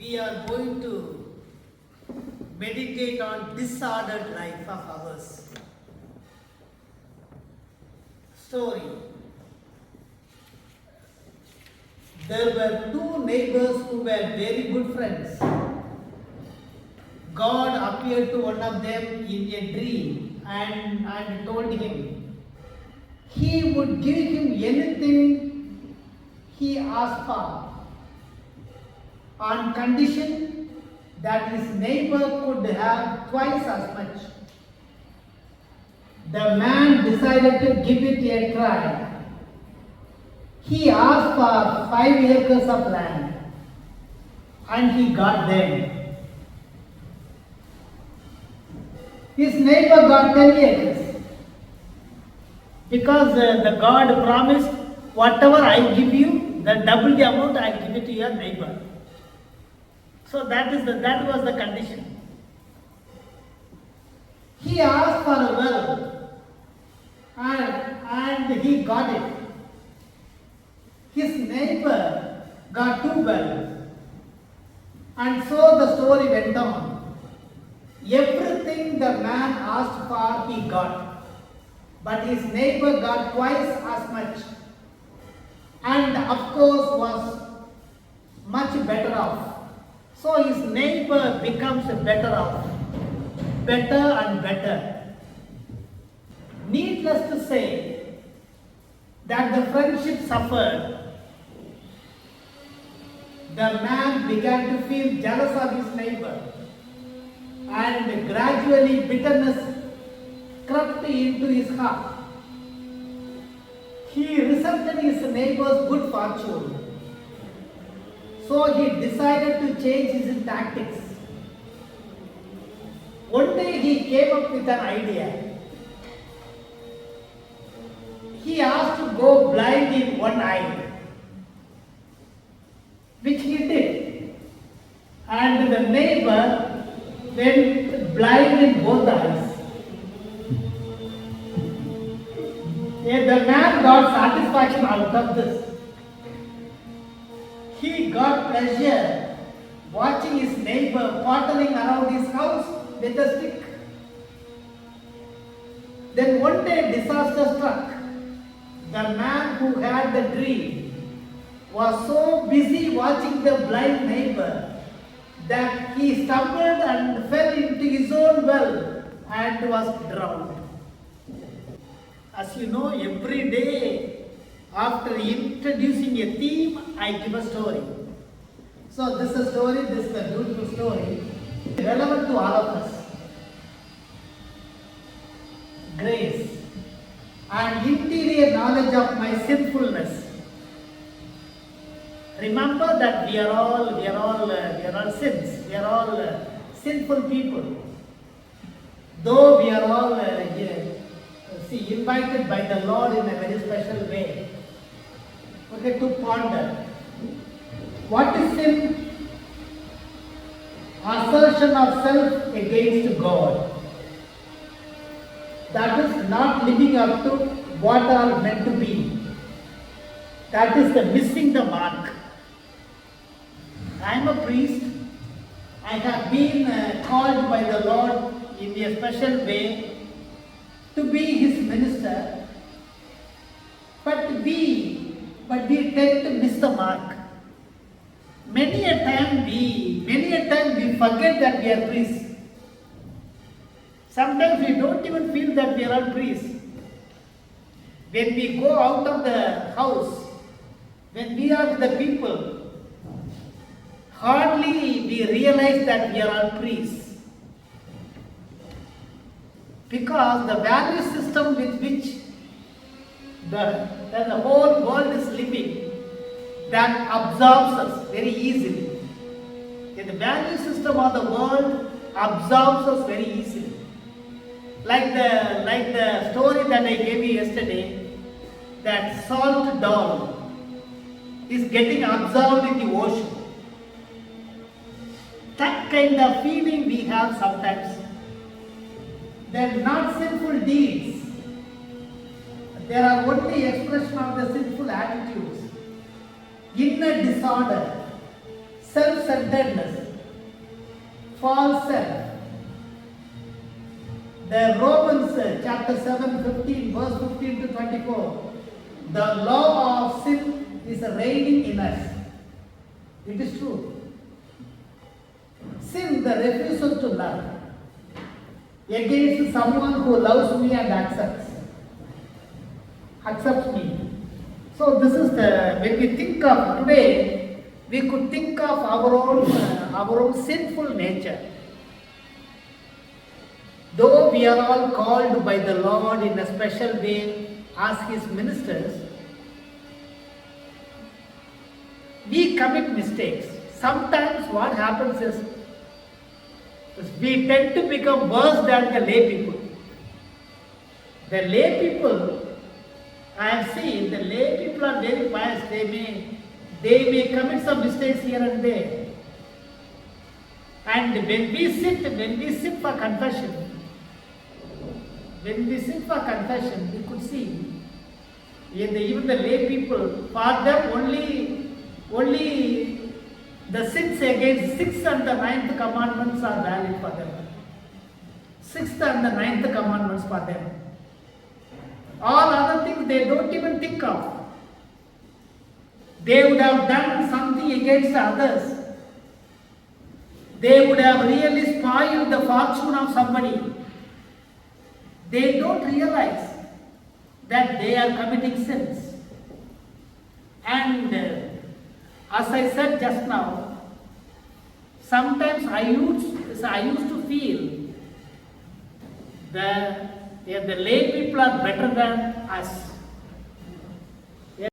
we are going to meditate on disordered life of ours. Story. There were two neighbors who were very good friends. God appeared to one of them in a dream and told him he would give him anything he asked for, on condition that his neighbor could have twice as much. The man decided to give it a try. He asked for 5 acres of land and he got them. His neighbor got 10 acres because the God promised, whatever I give you, the double the amount I give it to your neighbor. So that was the condition. He asked for a well and he got it. His neighbor got 2 wells. And so the story went on. Everything the man asked for he got. But his neighbor got twice as much. And of course was much better off. So his neighbor becomes better off. Better and better. Needless to say that the friendship suffered. The man began to feel jealous of his neighbor, and gradually bitterness crept into his heart. He resented his neighbor's good fortune, so he decided to change his tactics. One day he came up with an idea. He asked to go blind in one eye, which he did, and the neighbor went blind in both eyes. Yet the man got satisfaction out of this. He got pleasure watching his neighbor pottering around his house with a stick. Then one day disaster struck. The man who had the dream was so busy watching the blind neighbor that he stumbled and fell into his own well and was drowned. As you know, every day after introducing a theme, I give a story. So this is a story, this is a beautiful story, relevant to all of us. Grace and interior knowledge of my sinfulness. Remember that we are all sins. We are all sinful people. Though we are all invited by the Lord in a very special way. Okay, to ponder. What is sin? Assertion of self against God. That is not living up to what are meant to be. That is the missing the mark. I am a priest. I have been called by the Lord in a special way to be His minister. But we tend to miss the mark. Many a time we forget that we are priests. Sometimes we don't even feel that we are all priests. When we go out of the house, when we are with the people, hardly we realize that we are all priests. Because the value system with which the whole world is living, that absorbs us very easily. The value system of the world absorbs us very easily. Like the story that I gave you yesterday, that salt doll is getting absorbed in the ocean. That kind of feeling we have sometimes. They're not sinful deeds. There are only expression of the sinful attitudes. Inner disorder, self-centeredness, false self. The Romans chapter 7, 15, verse 15 to 24. The law of sin is reigning in us. It is true. Sin, the refusal to love against someone who loves me and accepts me. So this is the, when we think of today, we could think of our own sinful nature. Though we are all called by the Lord in a special way as His ministers, we commit mistakes. Sometimes what happens is we tend to become worse than the lay people. The lay people, I have seen, the lay people are very pious. They may commit some mistakes here and there. And when we sit for confession, we could see even the lay people, for them only the sins against 6th and the 9th commandments are valid for them. 6th and the 9th commandments for them. All other things they don't even think of. They would have done something against others. They would have really spoiled the fortune of somebody. They don't realize that they are committing sins. And as I said just now, sometimes I used to feel that the lay people are better than us.